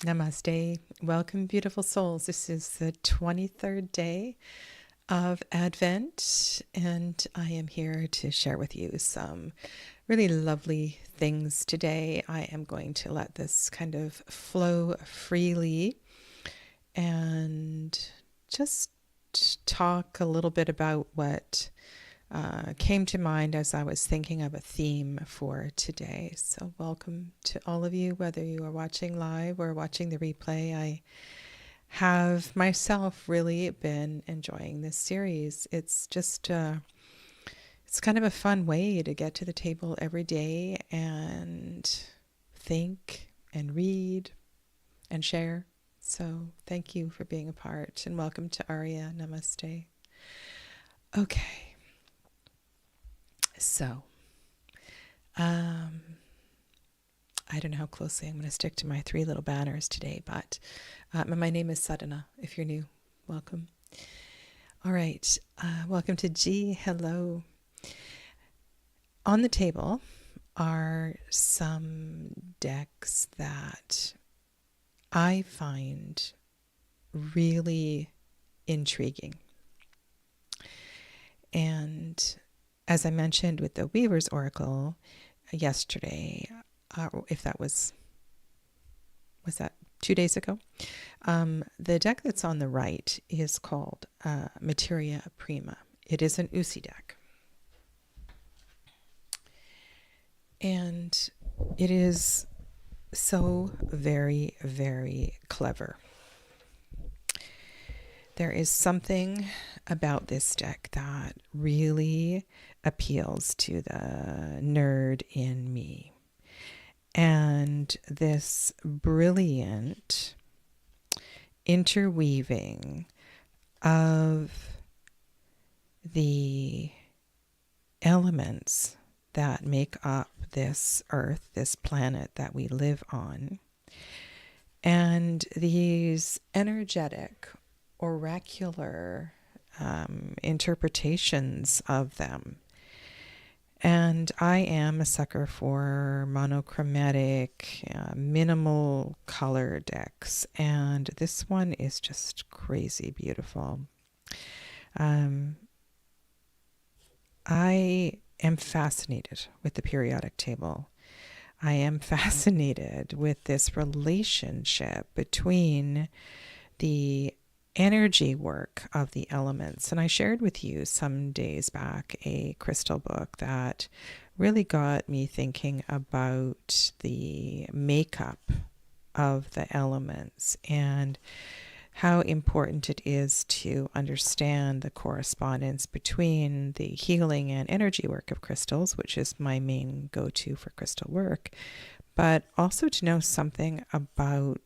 Namaste. Welcome, beautiful souls. This is the 23rd day of Advent, and I am here to share with you some really lovely things today. I am going to let this kind of flow freely and just talk a little bit about what came to mind as I was thinking of a theme for today. So welcome to all of you, whether you are watching live or watching the replay. I have myself really been enjoying this series. It's just, it's kind of a fun way to get to the table every day and think and read and share. So thank you for being a part, and welcome to Arya. Namaste. Okay. So, I don't know how closely I'm going to stick to my three little banners today, but my name is Sadhana. If you're new, welcome. All right. Welcome to G. Hello. On the table are some decks that I find really intriguing. And as I mentioned with the Weaver's Oracle yesterday, if that was that 2 days ago? The deck that's on the right is called Materia Prima. It is an Usi deck. And it is so very, very clever. There is something about this deck that really appeals to the nerd in me. And this brilliant interweaving of the elements that make up this earth, this planet that we live on, and these energetic, oracular interpretations of them. And I am a sucker for monochromatic, minimal color decks, and this one is just crazy beautiful. I am fascinated with the periodic table. I am fascinated with this relationship between the energy work of the elements. And I shared with you some days back a crystal book that really got me thinking about the makeup of the elements and how important it is to understand the correspondence between the healing and energy work of crystals, which is my main go-to for crystal work, but also to know something about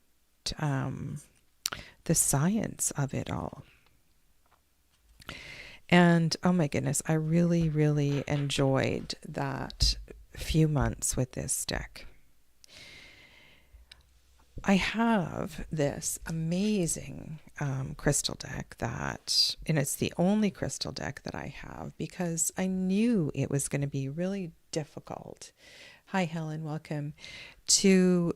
the science of it all. And oh my goodness, I really, really enjoyed that few months with this deck. I have this amazing crystal deck that, and it's the only crystal deck that I have because I knew it was going to be really difficult. Hi, Helen, welcome. To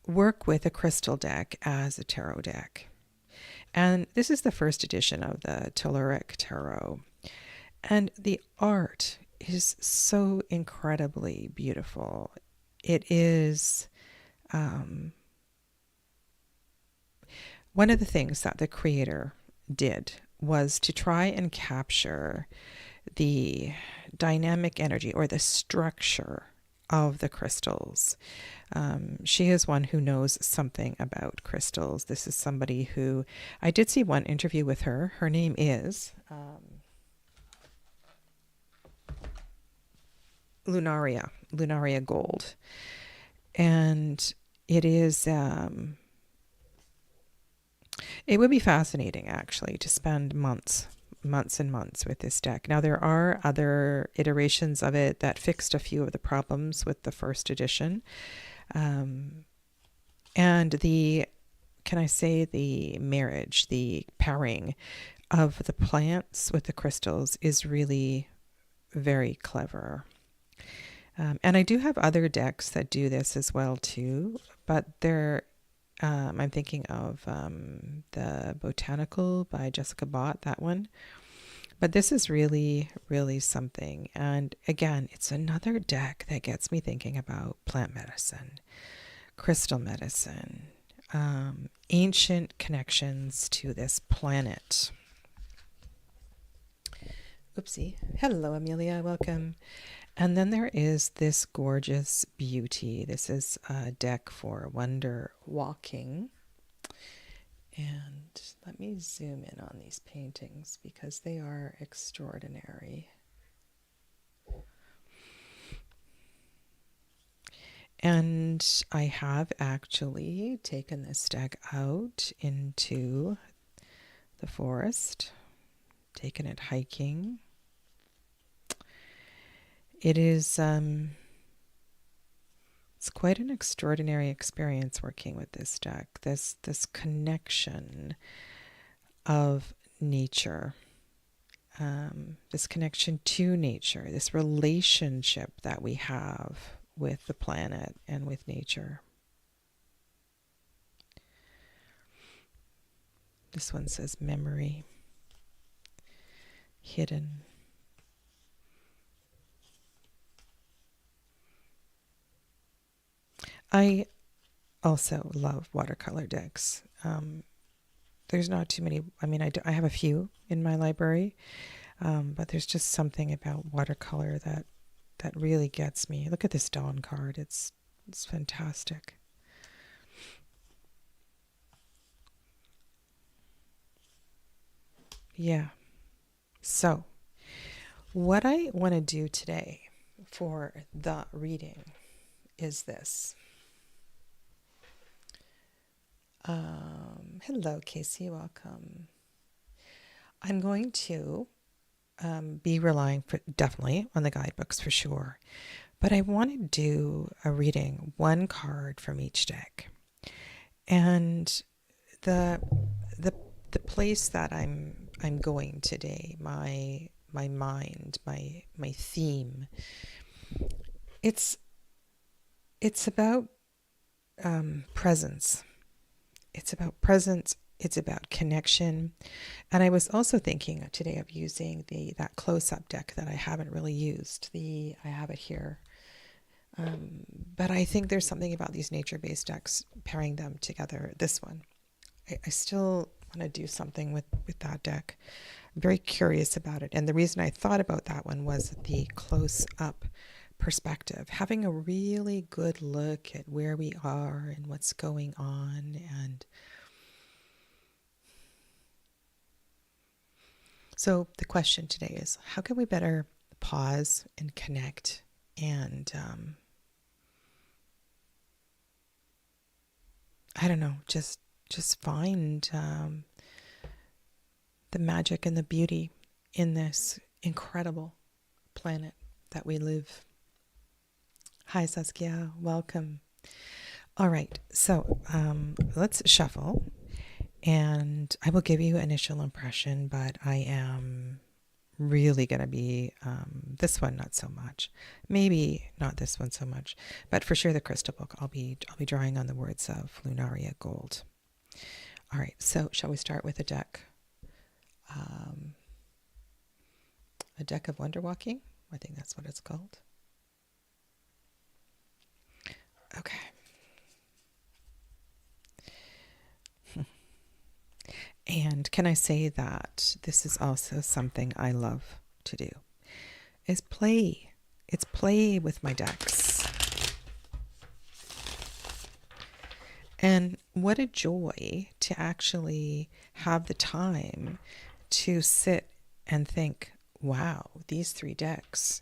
work with a crystal deck as a tarot deck. And this is the first edition of the Telluric Tarot. And the art is so incredibly beautiful. It is one of the things that the creator did was to try and capture the dynamic energy or the structure of the crystals. She is one who knows something about crystals. This is somebody who, I did see one interview with her. Her name is Lunaria Gold. And it is, it would be fascinating actually to spend months and months with this deck. Now there are other iterations of it that fixed a few of the problems with the first edition. And the, can I say the marriage, the pairing of the plants with the crystals is really very clever. And I do have other decks that do this as well too, but I'm thinking of the Botanical by Jessica Bott, that one. But this is really, really something. And again, it's another deck that gets me thinking about plant medicine, crystal medicine, ancient connections to this planet. Oopsie. Hello, Amelia. Welcome. And then there is this gorgeous beauty. This is a deck for wonder walking. And let me zoom in on these paintings because they are extraordinary. And I have actually taken this deck out into the forest, taken it hiking. It is it's quite an extraordinary experience working with this deck. This connection of nature, this connection to nature, this relationship that we have with the planet and with nature. This one says memory, hidden. I also love watercolor decks. There's not too many. I mean, I have a few in my library, but there's just something about watercolor that really gets me. Look at this Dawn card. It's fantastic. Yeah. So, what I want to do today for the reading is this. Hello, Casey. Welcome. I'm going to be relying definitely on the guidebooks for sure, but I want to do a reading, one card from each deck, and the place that I'm going today, my mind, my theme. It's about presence. It's about presence. It's about connection. And I was also thinking today of using that close-up deck that I haven't really used. I have it here. But I think there's something about these nature-based decks, pairing them together. This one, I still want to do something with that deck. I'm very curious about it. And the reason I thought about that one was the close-up perspective, having a really good look at where we are and what's going on. And so the question today is, how can we better pause and connect and I don't know, just find the magic and the beauty in this incredible planet that we live. Hi, Saskia. Welcome. All right. So let's shuffle. And I will give you initial impression, but I am really going to be this one, not so much. Maybe not this one so much, but for sure the crystal book. I'll be drawing on the words of Lunaria Gold. All right. So shall we start with a deck? A deck of wonder walking. I think that's what it's called. Okay. And can I say that this is also something I love to do, is play. It's play with my decks. And what a joy to actually have the time to sit and think, wow, these three decks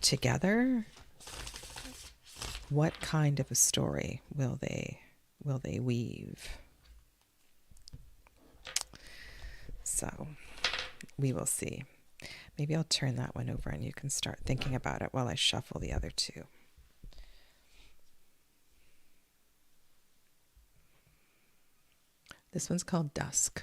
together, what kind of a story will they weave? So we will see. Maybe I'll turn that one over and you can start thinking about it while I shuffle the other two. This one's called Dusk.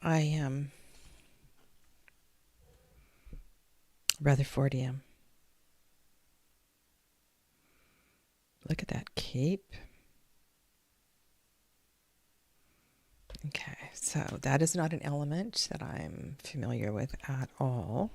I am Rutherfordium. Look at that cape. Okay, so that is not an element that I'm familiar with at all.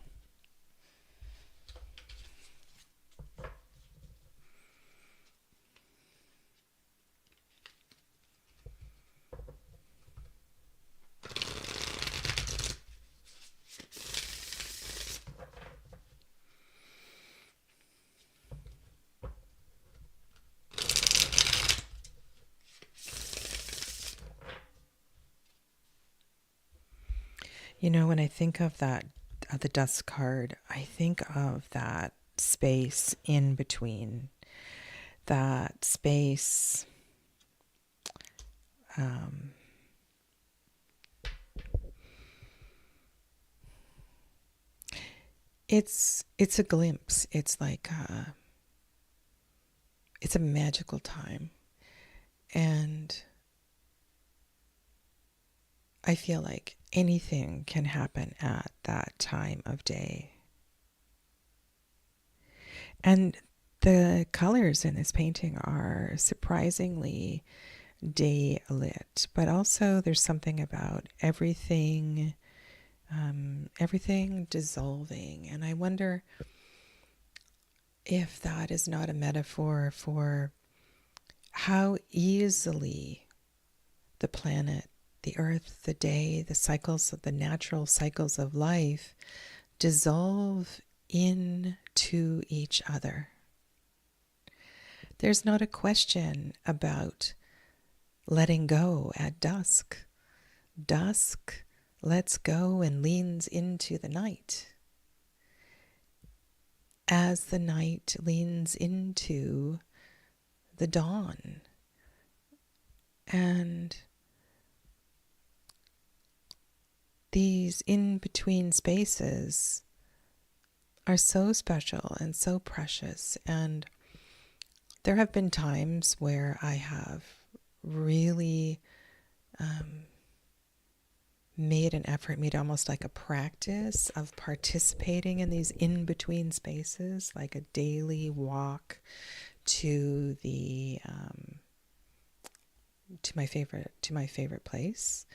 When I think of that, the dust card, I think of that space in between, that space. It's a glimpse. It's like it's a magical time, and I feel like anything can happen at that time of day. And the colors in this painting are surprisingly day lit, but also there's something about everything dissolving. And I wonder if that is not a metaphor for how easily the planet, the earth, the day, the cycles of the natural cycles of life dissolve into each other. There's not a question about letting go at dusk. Dusk lets go and leans into the night. As the night leans into the dawn. And these in-between spaces are so special and so precious. And there have been times where I have really made an effort, made almost like a practice of participating in these in-between spaces, like a daily walk to the to my favorite place.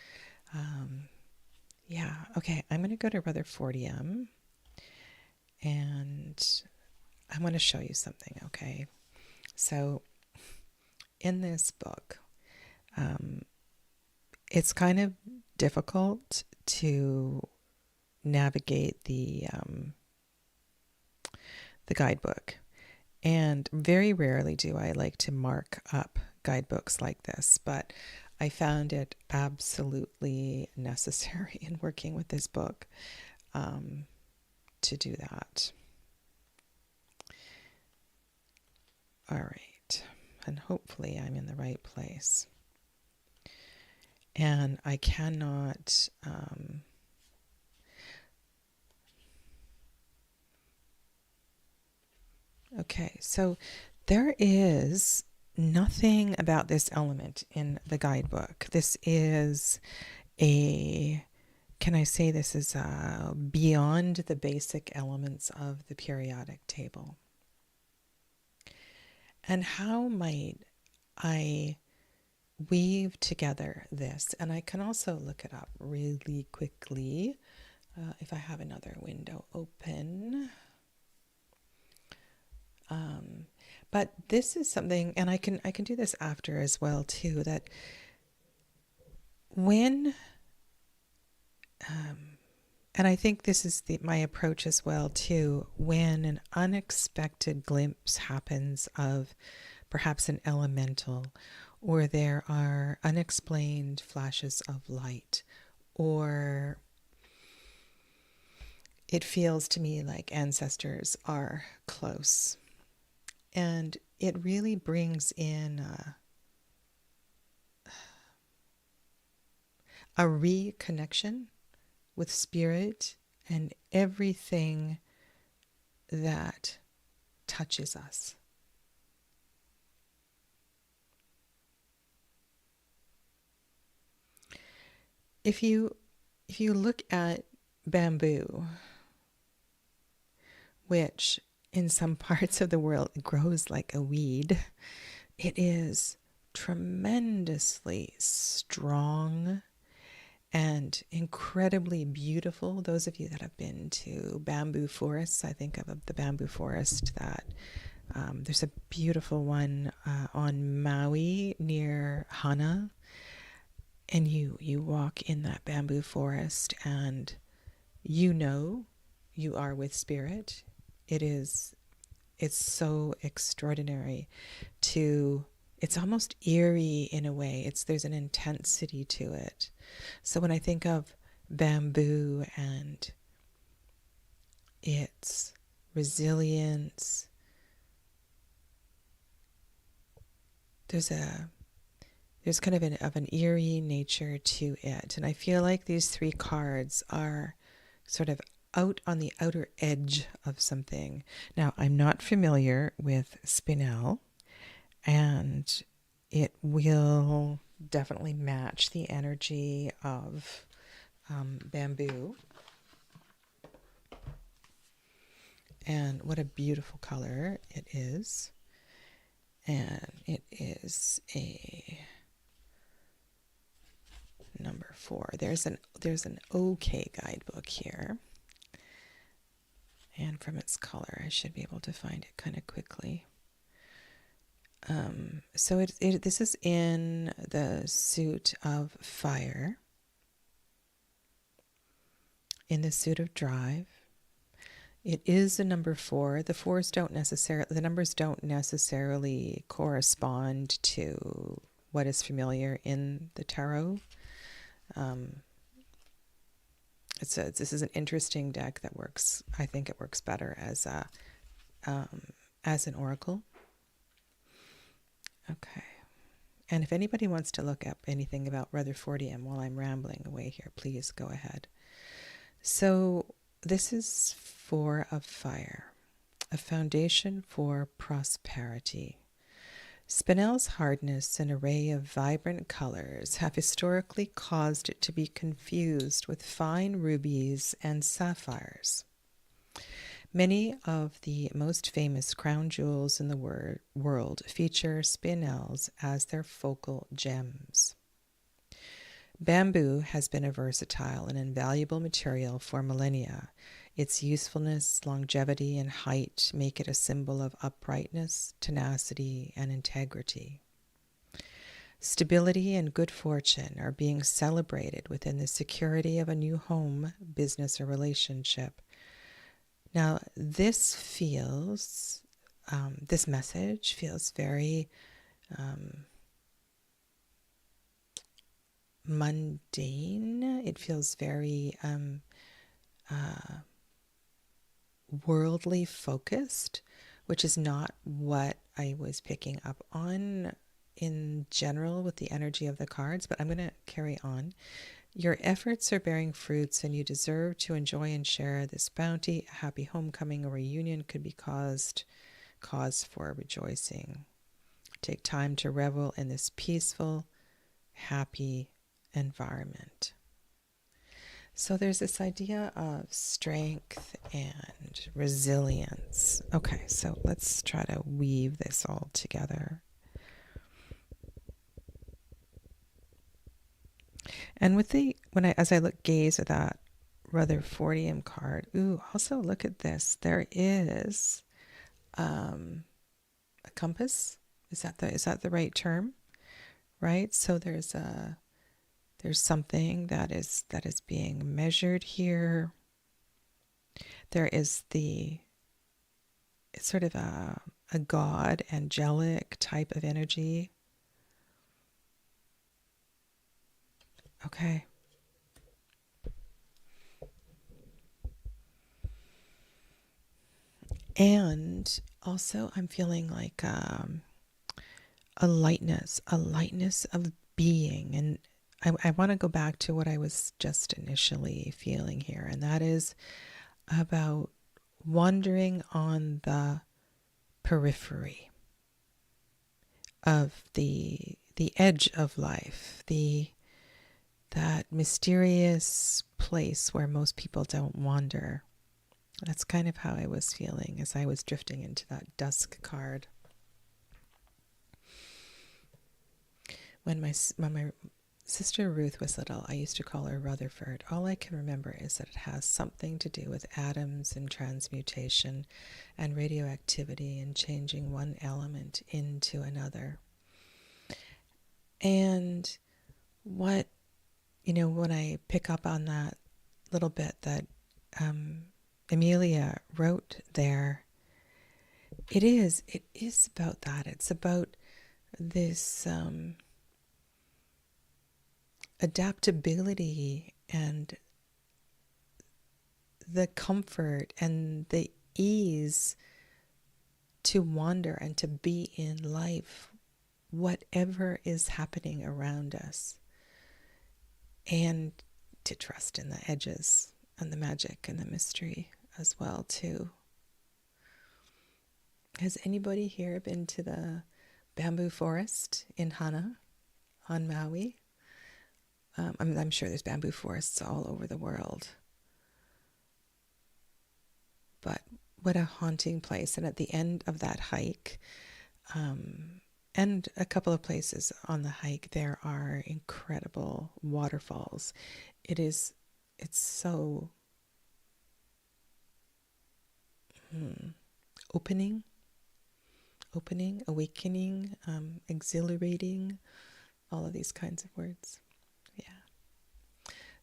Okay, I'm going to go to Rutherfordium, and I want to show you something. Okay, so in this book, it's kind of difficult to navigate the guidebook, and very rarely do I like to mark up guidebooks like this, but I found it absolutely necessary in working with this book to do that. All right, and hopefully I'm in the right place. And I cannot okay, so there is nothing about this element in the guidebook. This is can I say this is beyond the basic elements of the periodic table? And how might I weave together this? And I can also look it up really quickly if I have another window open. But this is something, and I can do this after as well too, that when and I think this is my approach as well too, when an unexpected glimpse happens of perhaps an elemental, or there are unexplained flashes of light, or it feels to me like ancestors are close. And it really brings in a reconnection with spirit and everything that touches us. If you if you look at bamboo, which in some parts of the world grows like a weed, it is tremendously strong and incredibly beautiful. Those of you that have been to bamboo forests, I think of the bamboo forest that there's a beautiful one on Maui near Hana, and you walk in that bamboo forest and you know you are with spirit. It's so extraordinary it's almost eerie in a way. There's an intensity to it. So when I think of bamboo and its resilience, there's kind of an eerie nature to it. And I feel like these three cards are sort of out on the outer edge of something. Now, I'm not familiar with spinel, and it will definitely match the energy of bamboo. And what a beautiful color it is. And it is a number 4. There's an OK guidebook here. And from its color, I should be able to find it kind of quickly. So this is in the suit of fire, in the suit of drive. It is a number 4. The numbers don't necessarily correspond to what is familiar in the tarot. This is an interesting deck that works. I think it works better as an oracle. Okay. And if anybody wants to look up anything about Rutherfordium while I'm rambling away here, please go ahead. So this is 4 of fire, a foundation for prosperity. Spinel's hardness and array of vibrant colors have historically caused it to be confused with fine rubies and sapphires. Many of the most famous crown jewels in the world feature spinels as their focal gems. Bamboo has been a versatile and invaluable material for millennia. Its usefulness, longevity, and height make it a symbol of uprightness, tenacity, and integrity. Stability and good fortune are being celebrated within the security of a new home, business, or relationship. Now, this message feels very mundane. It feels very worldly focused, which is not what I was picking up on in general with the energy of the cards, but I'm going to carry on. Your efforts are bearing fruits, and you deserve to enjoy and share this bounty. A happy homecoming or reunion could be cause for rejoicing. Take time to revel in this peaceful, happy environment. So there's this idea of strength and resilience. Okay, so let's try to weave this all together. And as I gaze at that Rutherfordium card, also look at this. There is a compass. Is that the right term? Right? So there's something that is being measured here. There is it's sort of a god, angelic type of energy. Okay. And also I'm feeling like a lightness of being. And I want to go back to what I was just initially feeling here, and that is about wandering on the periphery of the edge of life, the that mysterious place where most people don't wander. That's kind of how I was feeling as I was drifting into that dusk card. When my sister Ruth was little, I used to call her Rutherford. All I can remember is that it has something to do with atoms and transmutation and radioactivity and changing one element into another. And what, when I pick up on that little bit that Amelia wrote there, it is about that. It's about this adaptability and the comfort and the ease to wander and to be in life, whatever is happening around us, and to trust in the edges and the magic and the mystery as well too. Has anybody here been to the bamboo forest in Hana on Maui? I'm sure there's bamboo forests all over the world. But what a haunting place. And at the end of that hike, and a couple of places on the hike, there are incredible waterfalls. It's so opening, awakening, exhilarating, all of these kinds of words. Yeah.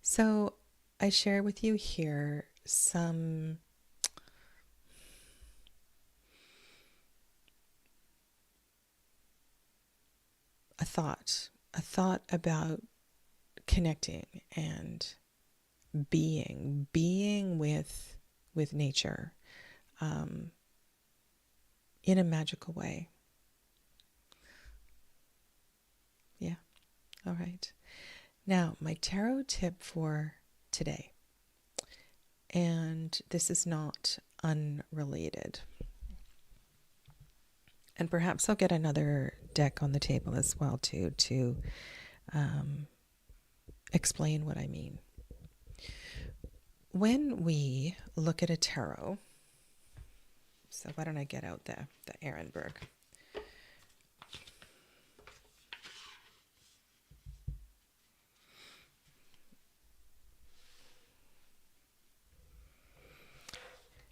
So I share with you here a thought about connecting and being with nature in a magical way. Yeah. All right. Now, my tarot tip for today, and this is not unrelated. And perhaps I'll get another deck on the table as well too, to explain what I mean. When we look at a tarot, so why don't I get out the Ehrenberg?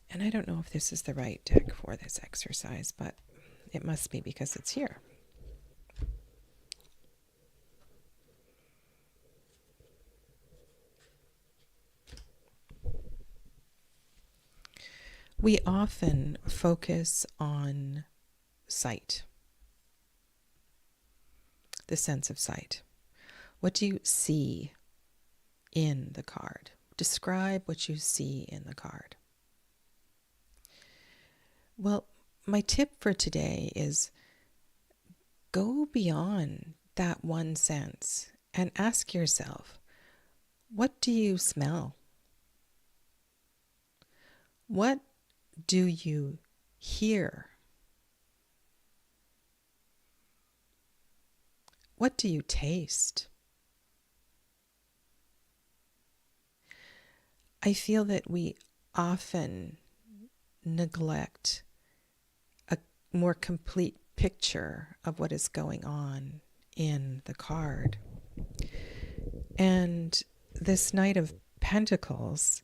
And I don't know if this is the right deck for this exercise, but it must be because it's here. We often focus on sight, the sense of sight. What do you see in the card? Describe what you see in the card. Well, my tip for today is go beyond that one sense and ask yourself, what do you smell? What do you hear? What do you taste? I feel that we often neglect a more complete picture of what is going on in the card. And this Knight of Pentacles,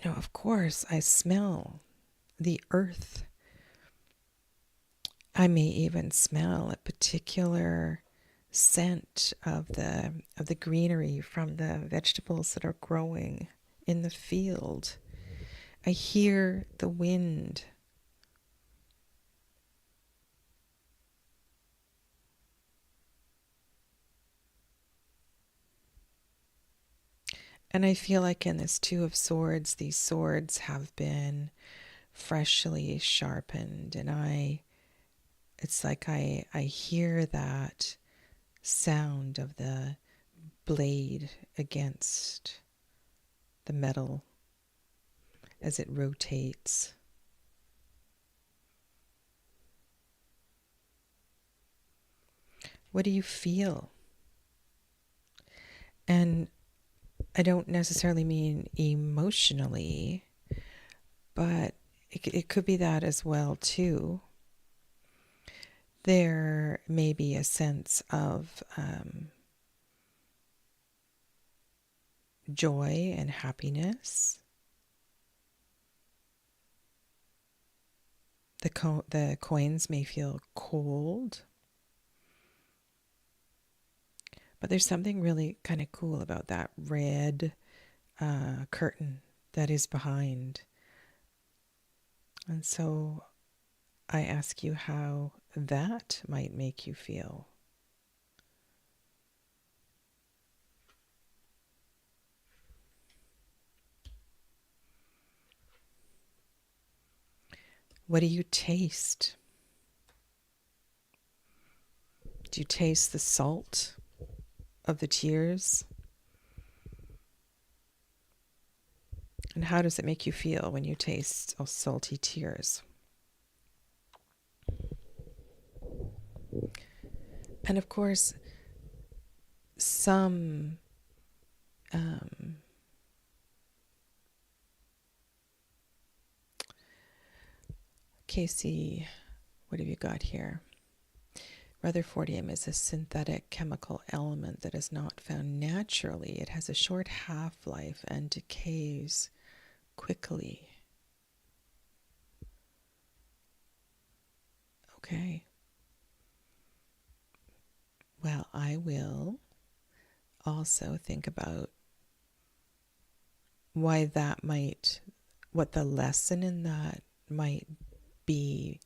of course, I smell the earth. I may even smell a particular scent of the greenery from the vegetables that are growing in the field. I hear the wind. And I feel like in this Two of Swords, these swords have been freshly sharpened, and it's like I hear that sound of the blade against the metal as it rotates. What do you feel? And I don't necessarily mean emotionally, but it could be that as well too. There may be a sense of joy and happiness. The coins may feel cold, but there's something really kind of cool about that red curtain that is behind. And so I ask you how that might make you feel. What do you taste? Do you taste the salt of the tears? And how does it make you feel when you taste salty tears? And of course, some Casey, what have you got here? Rutherfordium is a synthetic chemical element that is not found naturally. It has a short half-life and decays quickly. Okay. Well, I will also think about what the lesson in that might be.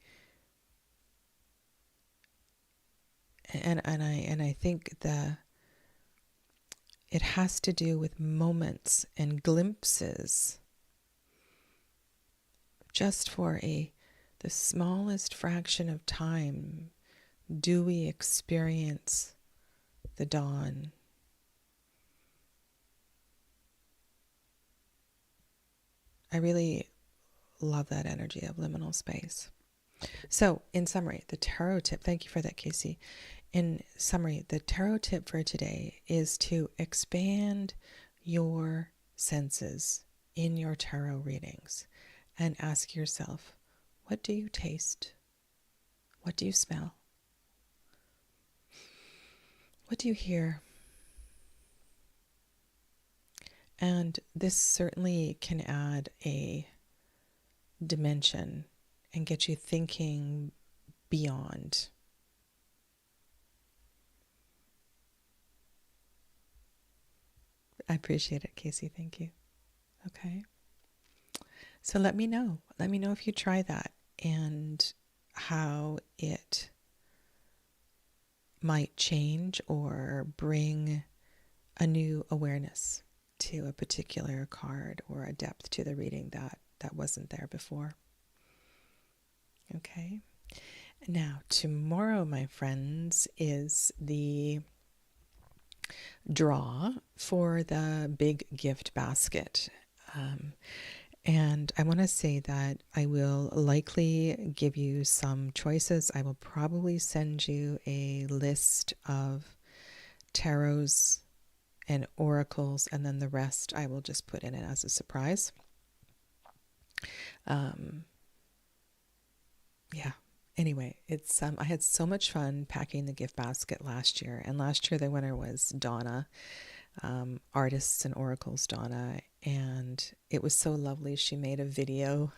And I think it has to do with moments and glimpses. Just for the smallest fraction of time, do we experience the dawn? I really love that energy of liminal space. So, in summary, the tarot tip, thank you for that, Casey. In summary, the tarot tip for today is to expand your senses in your tarot readings and ask yourself, what do you taste? What do you smell? What do you hear? And this certainly can add a dimension and get you thinking beyond. I appreciate it, Casey. Thank you. Okay. So let me know. Let me know if you try that and how it might change or bring a new awareness to a particular card or a depth to the reading that wasn't there before. Okay. Now, tomorrow, my friends, is the draw for the big gift basket. And I want to say that I will likely give you some choices. I will probably send you a list of tarots and oracles, and then the rest I will just put in it as a surprise. Yeah. Anyway, it's I had so much fun packing the gift basket last year, and last year the winner was Donna, Artists and Oracles Donna, and it was so lovely. She made a video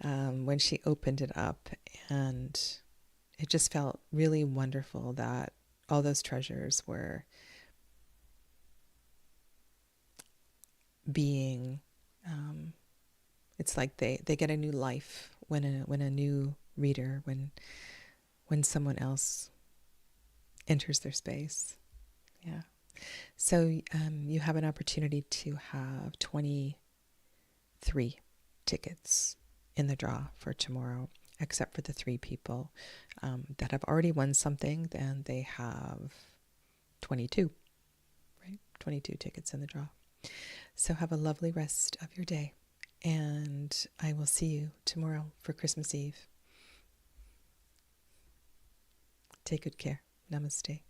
when she opened it up, and it just felt really wonderful that all those treasures were being it's like they get a new life when a new reader, when someone else enters their space. Yeah. So you have an opportunity to have 23 tickets in the draw for tomorrow, except for the 3 people that have already won something. Then they have 22, right? 22 tickets in the draw. So have a lovely rest of your day, and I will see you tomorrow for Christmas Eve. Take good care. Namaste.